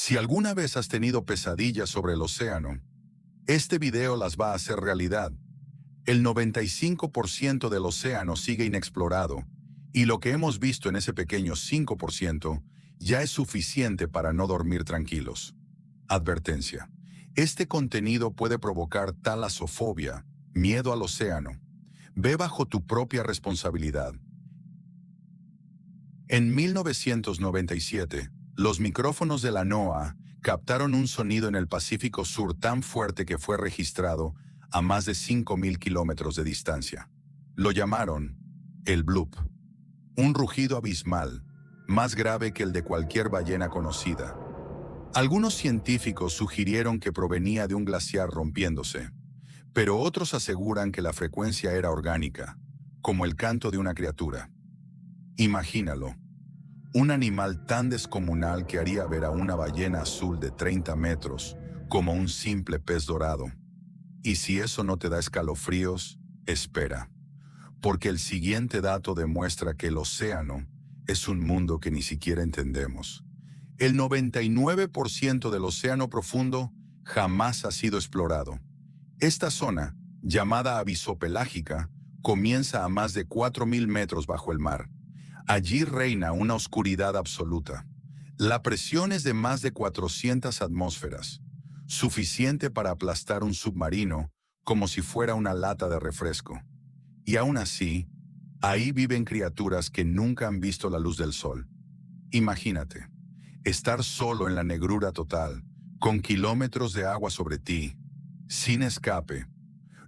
Si alguna vez has tenido pesadillas sobre el océano, este video las va a hacer realidad. El 95% del océano sigue inexplorado, y lo que hemos visto en ese pequeño 5% ya es suficiente para no dormir tranquilos. Advertencia. Este contenido puede provocar talasofobia, miedo al océano. Ve bajo tu propia responsabilidad. En 1997, los micrófonos de la NOAA captaron un sonido en el Pacífico Sur tan fuerte que fue registrado a más de 5.000 kilómetros de distancia. Lo llamaron el bloop, un rugido abismal, más grave que el de cualquier ballena conocida. Algunos científicos sugirieron que provenía de un glaciar rompiéndose, pero otros aseguran que la frecuencia era orgánica, como el canto de una criatura. Imagínalo. Un animal tan descomunal que haría ver a una ballena azul de 30 metros como un simple pez dorado. Y si eso no te da escalofríos, espera, porque el siguiente dato demuestra que el océano es un mundo que ni siquiera entendemos. El 99% del océano profundo jamás ha sido explorado. Esta zona, llamada abisopelágica, comienza a más de 4.000 metros bajo el mar. Allí reina una oscuridad absoluta. La presión es de más de 400 atmósferas, suficiente para aplastar un submarino como si fuera una lata de refresco. Y aún así, ahí viven criaturas que nunca han visto la luz del sol. Imagínate, estar solo en la negrura total, con kilómetros de agua sobre ti, sin escape.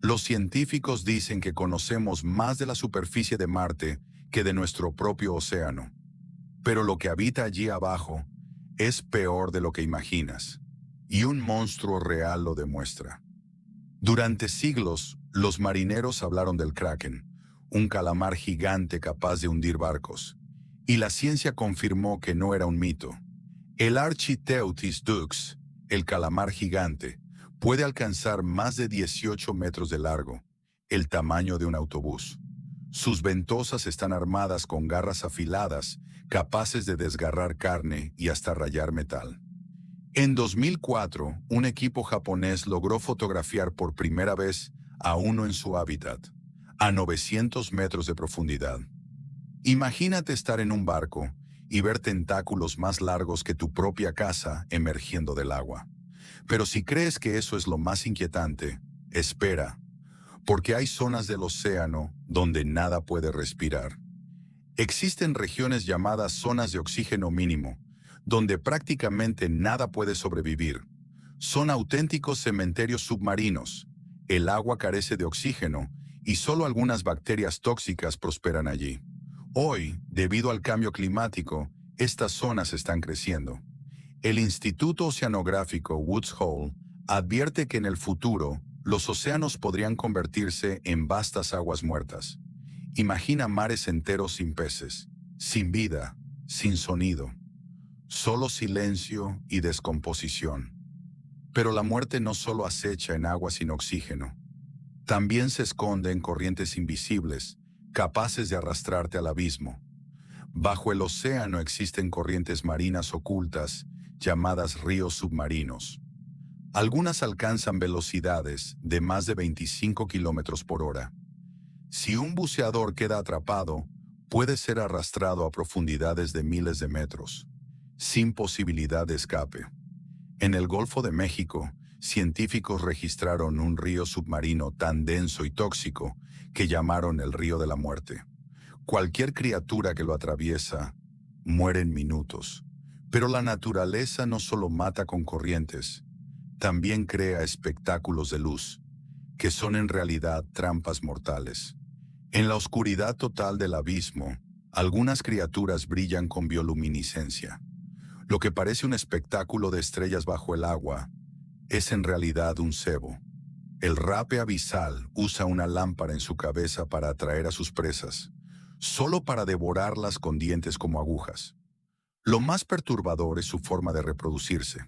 Los científicos dicen que conocemos más de la superficie de Marte que de nuestro propio océano. Pero lo que habita allí abajo es peor de lo que imaginas, y un monstruo real lo demuestra. Durante siglos, los marineros hablaron del Kraken, un calamar gigante capaz de hundir barcos, y la ciencia confirmó que no era un mito. El Architeuthis dux, el calamar gigante, puede alcanzar más de 18 metros de largo, el tamaño de un autobús. Sus ventosas están armadas con garras afiladas, capaces de desgarrar carne y hasta rayar metal. En 2004, un equipo japonés logró fotografiar por primera vez a uno en su hábitat, a 900 metros de profundidad. Imagínate estar en un barco y ver tentáculos más largos que tu propia casa emergiendo del agua. Pero si crees que eso es lo más inquietante, espera, porque hay zonas del océano donde nada puede respirar. Existen regiones llamadas zonas de oxígeno mínimo, donde prácticamente nada puede sobrevivir. Son auténticos cementerios submarinos. El agua carece de oxígeno y solo algunas bacterias tóxicas prosperan allí. Hoy, debido al cambio climático, estas zonas están creciendo. El Instituto Oceanográfico Woods Hole advierte que en el futuro, los océanos podrían convertirse en vastas aguas muertas. Imagina mares enteros sin peces, sin vida, sin sonido. Solo silencio y descomposición. Pero la muerte no solo acecha en agua sin oxígeno. También se esconde en corrientes invisibles, capaces de arrastrarte al abismo. Bajo el océano existen corrientes marinas ocultas, llamadas ríos submarinos. Algunas alcanzan velocidades de más de 25 kilómetros por hora. Si un buceador queda atrapado, puede ser arrastrado a profundidades de miles de metros, sin posibilidad de escape. En el Golfo de México, científicos registraron un río submarino tan denso y tóxico que llamaron el Río de la Muerte. Cualquier criatura que lo atraviesa muere en minutos. Pero la naturaleza no solo mata con corrientes, también crea espectáculos de luz, que son en realidad trampas mortales. En la oscuridad total del abismo, algunas criaturas brillan con bioluminiscencia. Lo que parece un espectáculo de estrellas bajo el agua es en realidad un cebo. El rape abisal usa una lámpara en su cabeza para atraer a sus presas, solo para devorarlas con dientes como agujas. Lo más perturbador es su forma de reproducirse.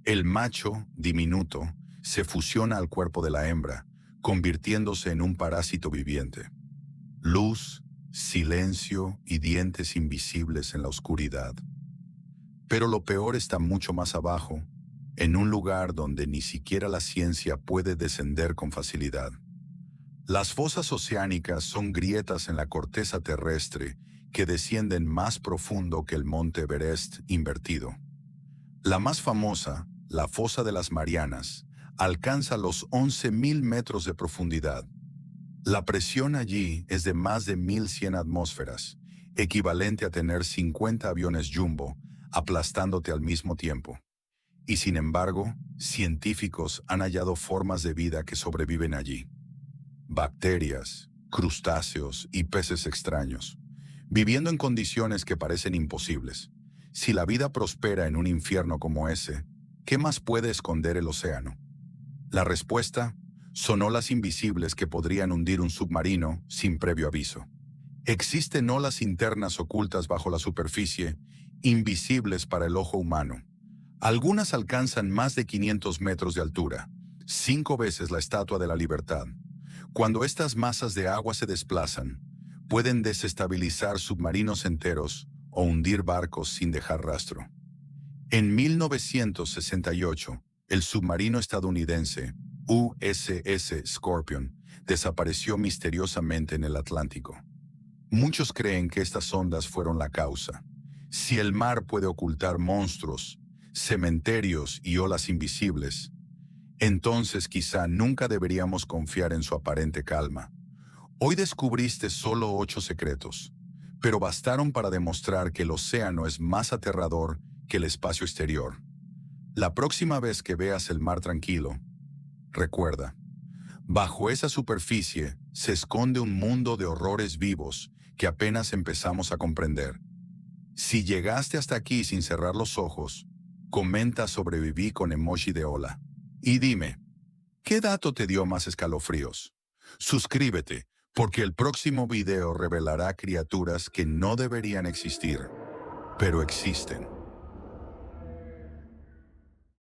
El macho, diminuto, se fusiona al cuerpo de la hembra, convirtiéndose en un parásito viviente. Luz, silencio y dientes invisibles en la oscuridad. Pero lo peor está mucho más abajo, en un lugar donde ni siquiera la ciencia puede descender con facilidad. Las fosas oceánicas son grietas en la corteza terrestre que descienden más profundo que el monte Everest invertido. La más famosa, la fosa de las Marianas, alcanza los 11.000 metros de profundidad. La presión allí es de más de 1.100 atmósferas, equivalente a tener 50 aviones jumbo, aplastándote al mismo tiempo. Y sin embargo, científicos han hallado formas de vida que sobreviven allí. Bacterias, crustáceos y peces extraños, viviendo en condiciones que parecen imposibles. Si la vida prospera en un infierno como ese, ¿qué más puede esconder el océano? La respuesta son olas invisibles que podrían hundir un submarino sin previo aviso. Existen olas internas ocultas bajo la superficie, invisibles para el ojo humano. Algunas alcanzan más de 500 metros de altura, 5 veces la Estatua de la Libertad. Cuando estas masas de agua se desplazan, pueden desestabilizar submarinos enteros o hundir barcos sin dejar rastro. En 1968, el submarino estadounidense USS Scorpion desapareció misteriosamente en el Atlántico. Muchos creen que estas ondas fueron la causa. Si el mar puede ocultar monstruos, cementerios y olas invisibles, entonces quizá nunca deberíamos confiar en su aparente calma. Hoy descubriste solo 8 secretos, pero bastaron para demostrar que el océano es más aterrador que el espacio exterior. La próxima vez que veas el mar tranquilo, recuerda, bajo esa superficie se esconde un mundo de horrores vivos que apenas empezamos a comprender. Si llegaste hasta aquí sin cerrar los ojos, comenta sobreviví con emoji de ola. Y dime, ¿qué dato te dio más escalofríos? Suscríbete, porque el próximo video revelará criaturas que no deberían existir, pero existen.